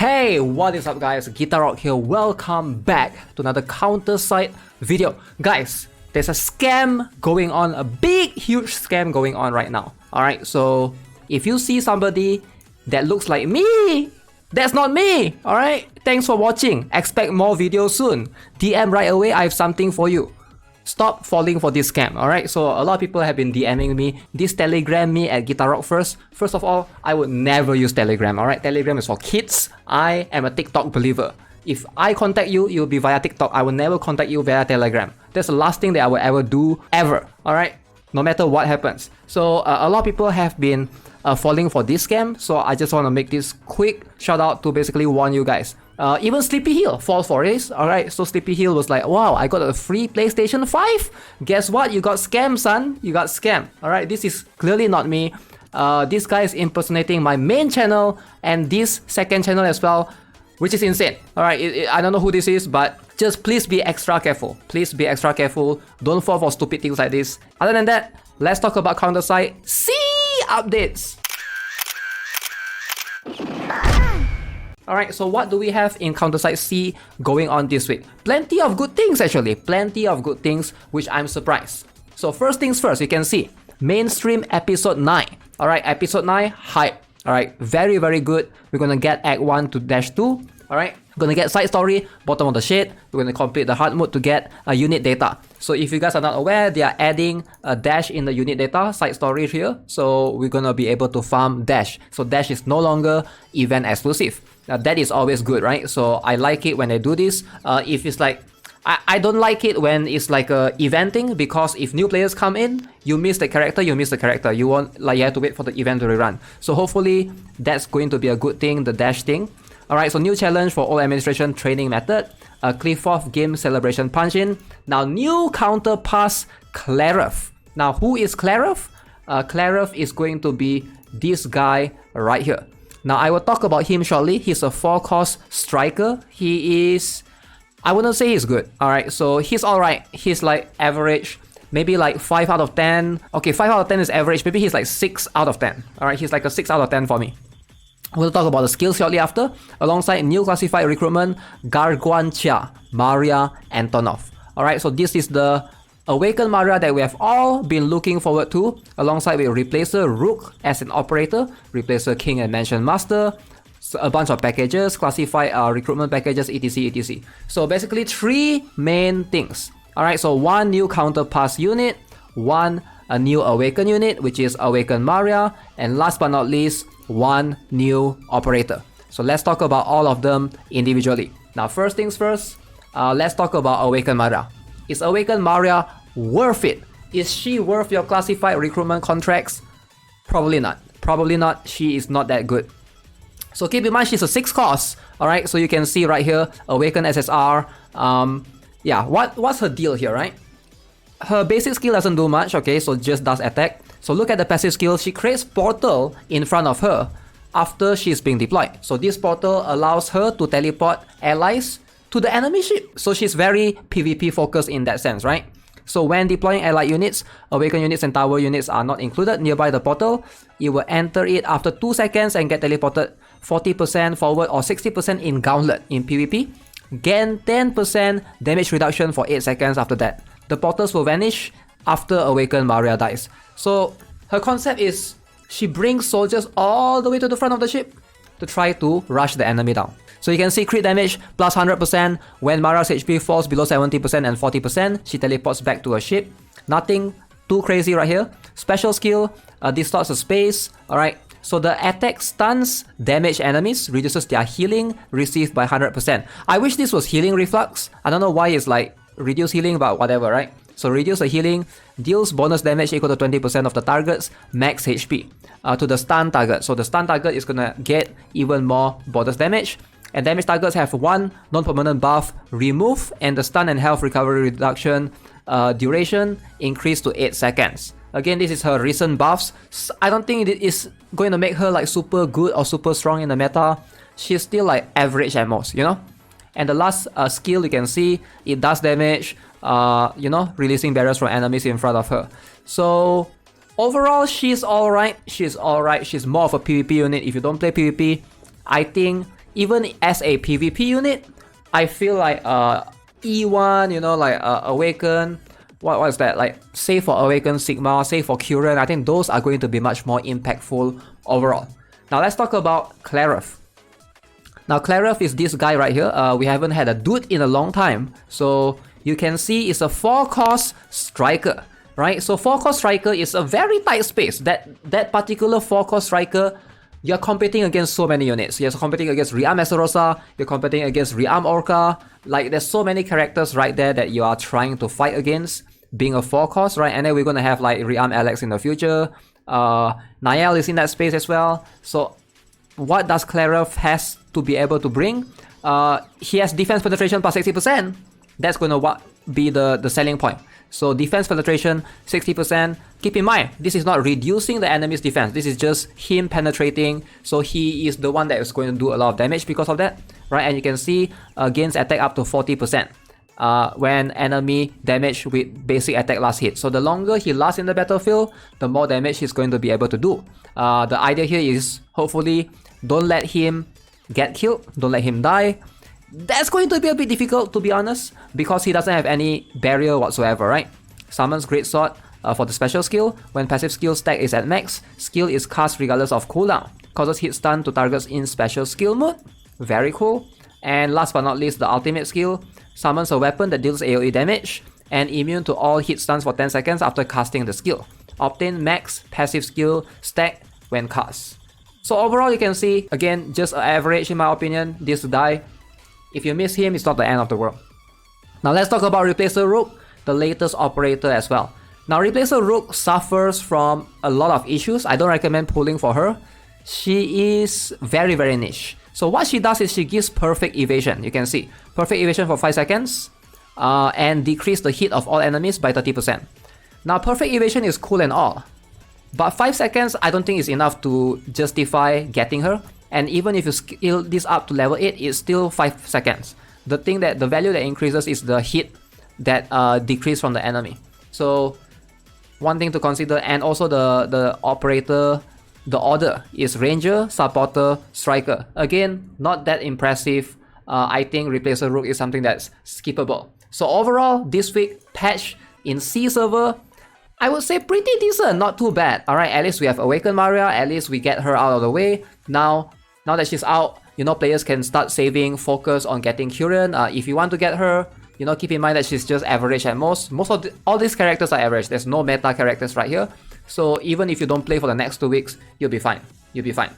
Hey, what is up guys? GuitarRock here. Welcome back to another CounterSide video. Guys, there's a scam going on, a big, huge scam going on right now. Alright, so if you see somebody that looks like me, that's not me. Alright, thanks for watching. Expect more videos soon. DM right away, I have something for you. Stop falling for this scam, alright? So a lot of people have been DMing me, this Telegram me at GuitarRock first. First of all, I would never use Telegram, alright? Telegram is for kids. I am a TikTok believer. If I contact you, it will be via TikTok. I will never contact you via Telegram. That's the last thing that I will ever do, ever, alright? No matter what happens. So a lot of people have been falling for this scam. So I just want to make this quick shout out to basically warn you guys. Even Sleepy Hill fall for it. Alright, so Sleepy Hill was like, wow, I got a free PlayStation 5. Guess what? You got scammed, son. You got scammed. Alright, this is clearly not me. This guy is impersonating my main channel and this second channel as well, which is insane. Alright, I don't know who this is, but just please be extra careful. Please be extra careful. Don't fall for stupid things like this. Other than that, let's talk about CounterSide C updates. Alright, so what do we have in CounterSide C going on this week? Plenty of good things actually. Plenty of good things, which I'm surprised. So first things first, you can see Mainstream Episode 9. Alright, Episode 9, hype. Alright, very, very good. We're gonna get Act 1 to Dash 2. Alright, we're gonna get side story, bottom of the shade. We're gonna complete the hard mode to get unit data. So if you guys are not aware, they are adding a dash in the unit data, side story here. So we're gonna be able to farm dash. So dash is no longer event exclusive. Now that is always good, right? So I like it when they do this. If it's like, I don't like it when it's like eventing, because if new players come in, you miss the character, you miss the character. You won't, like, you have to wait for the event to rerun. So hopefully that's going to be a good thing, the dash thing. Alright, so new challenge for all administration training method. Cliff game celebration punch in. Now new counter pass Clarif. Now who is Clarif? Clarif is going to be this guy right here. Now I will talk about him shortly. He's a 4-cost striker. He is, I wouldn't say he's good. Alright, so he's alright. He's like average. Maybe like 5 out of 10. Okay, 5 out of 10 is average. Maybe he's like 6 out of 10. Alright, he's like a 6 out of 10 for me. We'll talk about the skills shortly after, alongside new classified recruitment, GARGUANTIA, Maria, Antonov. Alright, so this is the Awakened Maria that we have all been looking forward to, alongside with Replacer Rook as an operator, Replacer King and Mansion Master, so a bunch of packages, classified recruitment packages, etc, etc. So basically 3 main things. Alright, so 1 new counter pass unit, 1 a new Awakened unit, which is Awakened Maria, and last but not least, 1 new operator. So let's talk about all of them individually. Now first things first, let's talk about Awakened Maria. Is Awakened Maria worth it? Is she worth your classified recruitment contracts? Probably not. Probably not. She is not that good. So keep in mind she's a 6-cost. Alright, so you can see right here, Awakened SSR. Yeah, what's her deal here, right? Her basic skill doesn't do much, okay, so just does attack. So look at the passive skill, she creates portal in front of her after she's being deployed. So this portal allows her to teleport allies to the enemy ship. So she's very PvP focused in that sense, right? So when deploying allied units, awakened units and tower units are not included nearby the portal. You will enter it after 2 seconds and get teleported 40% forward or 60% in gauntlet in PvP. Gain 10% damage reduction for 8 seconds after that. The portals will vanish after Awakened Maria dies. So her concept is she brings soldiers all the way to the front of the ship to try to rush the enemy down. So you can see crit damage plus 100%. When Maria's HP falls below 70% and 40%, she teleports back to her ship. Nothing too crazy right here. Special skill, distorts the space. Alright, so the attack stuns damage enemies, reduces their healing received by 100%. I wish this was healing reflux. I don't know why it's like reduce healing, but whatever, right? So reduce the healing, deals bonus damage equal to 20% of the target's max HP to the stun target. So the stun target is gonna get even more bonus damage. And damage targets have 1 non-permanent buff removed, and the stun and health recovery reduction duration increased to 8 seconds. Again, this is her recent buffs. I don't think it is going to make her like super good or super strong in the meta. She's still like average at most, you know? And the last skill, you can see it does damage, you know, releasing barriers from enemies in front of her. So overall, she's alright. She's alright. She's more of a PvP unit. If you don't play PvP, I think even as a PvP unit, I feel like E1, you know, like Awaken, what is that? Like save for Awaken, Sigma, save for Current. I think those are going to be much more impactful overall. Now let's talk about Clarif. Now Clarif is this guy right here. We haven't had a dude in a long time. So you can see it's a 4-cost striker, right? So 4-cost striker is a very tight space. That particular 4-cost striker, you're competing against so many units. You're competing against Rearm Esterosa, you're competing against Rearm Orca. Like there's so many characters right there that you are trying to fight against, being a 4-cost, right? And then we're gonna have like Rearm Alex in the future. Niall is in that space as well. So what does Clarif has to be able to bring? He has defense penetration plus 60%. That's gonna be the selling point. So defense penetration 60%. Keep in mind, this is not reducing the enemy's defense. This is just him penetrating. So he is the one that is going to do a lot of damage because of that, right? And you can see gains attack up to 40% when enemy damage with basic attack last hit. So the longer he lasts in the battlefield, the more damage he's going to be able to do. The idea here is hopefully don't let him get killed, don't let him die. That's going to be a bit difficult, to be honest, because he doesn't have any barrier whatsoever, right? Summons Greatsword for the special skill. When passive skill stack is at max, skill is cast regardless of cooldown. Causes hit stun to targets in special skill mode. Very cool. And last but not least, the ultimate skill. Summons a weapon that deals AoE damage and immune to all hit stuns for 10 seconds after casting the skill. Obtain max passive skill stack when cast. So overall, you can see, again, just an average in my opinion, this guy. If you miss him, it's not the end of the world. Now let's talk about Replacer Rook, the latest operator as well. Now Replacer Rook suffers from a lot of issues. I don't recommend pulling for her. She is very, very niche. So what she does is she gives perfect evasion. You can see, perfect evasion for 5 seconds and decrease the hit of all enemies by 30%. Now perfect evasion is cool and all, but 5 seconds I don't think is enough to justify getting her. And even if you scale this up to level 8, it's still 5 seconds. The value that increases is the hit that decrease from the enemy. So one thing to consider, and also the operator, the order is Ranger, Supporter, Striker. Again, not that impressive. I think Replacer Rook is something that's skippable. So overall, this week, patch in C server, I would say pretty decent, not too bad. Alright, at least we have Awakened Maria, at least we get her out of the way. Now that she's out, you know, players can start saving, focus on getting Current. If you want to get her, you know, keep in mind that she's just average at most. All these characters are average. There's no meta characters right here. So even if you don't play for the next 2 weeks, you'll be fine. You'll be fine.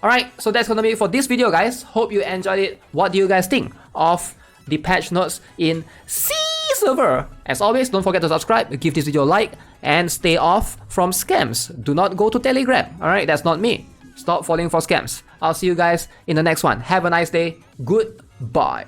Alright, so that's gonna be it for this video, guys. Hope you enjoyed it. What do you guys think of the patch notes in C server? As always, don't forget to subscribe, give this video a like, and stay off from scams. Do not go to Telegram. Alright, that's not me. Stop falling for scams. I'll see you guys in the next one. Have a nice day. Goodbye.